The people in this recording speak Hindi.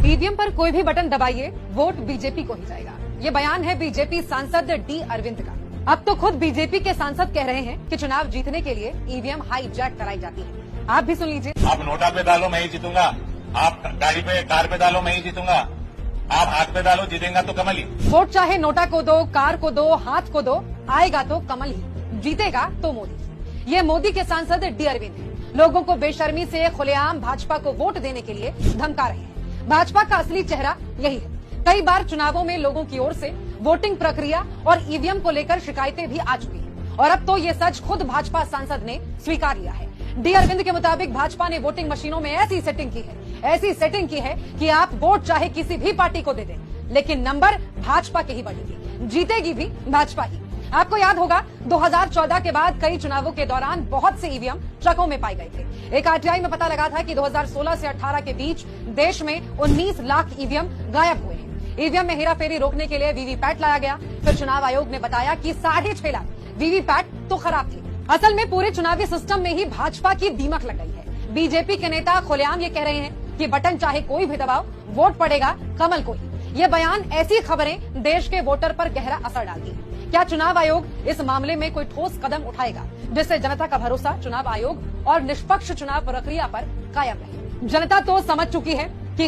ईवीएम पर कोई भी बटन दबाइए, वोट बीजेपी को ही जाएगा। ये बयान है बीजेपी सांसद डी अरविंद का। अब तो खुद बीजेपी के सांसद कह रहे हैं कि चुनाव जीतने के लिए ईवीएम हाईजैक कराई जाती है। आप भी सुन लीजिए। आप नोटा पे डालो मैं ही जीतूंगा, आप गाड़ी पे कार पे डालो मैं ही जीतूंगा, आप हाथ पे डालो जीतेगा तो कमल ही। वोट चाहे नोटा को दो, कार को दो, हाथ को दो, आएगा तो कमल ही, जीतेगा तो मोदी। ये मोदी के सांसद डी अरविंद हैं। लोगों को बेशर्मी से खुलेआम भाजपा को वोट देने के लिए धमका रहे हैं। भाजपा का असली चेहरा यही है। कई बार चुनावों में लोगों की ओर से वोटिंग प्रक्रिया और ईवीएम को लेकर शिकायतें भी आ चुकी हैं और अब तो ये सच खुद भाजपा सांसद ने स्वीकार लिया है। डी अरविंद के मुताबिक भाजपा ने वोटिंग मशीनों में ऐसी सेटिंग की है कि आप वोट चाहे किसी भी पार्टी को दे दें, लेकिन नंबर भाजपा के ही बढ़ेगी, जीतेगी भी भाजपा ही। आपको याद होगा 2014 के बाद कई चुनावों के दौरान बहुत से ईवीएम ट्रकों में पाए गए थे। एक आरटीआई में पता लगा था कि 2016 से 18 के बीच देश में 19 लाख ईवीएम गायब हुए हैं। ईवीएम में हेराफेरी रोकने के लिए वीवीपैट लाया गया। फिर चुनाव आयोग ने बताया कि 6.5 लाख वीवीपैट तो खराब थे। असल में पूरे चुनावी सिस्टम में ही भाजपा की दीमक लग गई है। बीजेपी के नेता खुलेआम ये कह रहे हैं कि बटन चाहे कोई भी दबाओ, वोट पड़ेगा कमल को ही। ये बयान, ऐसी खबरें देश के वोटर पर गहरा असर डालती है। क्या चुनाव आयोग इस मामले में कोई ठोस कदम उठाएगा जिससे जनता का भरोसा चुनाव आयोग और निष्पक्ष चुनाव प्रक्रिया पर कायम रहे? जनता तो समझ चुकी है कि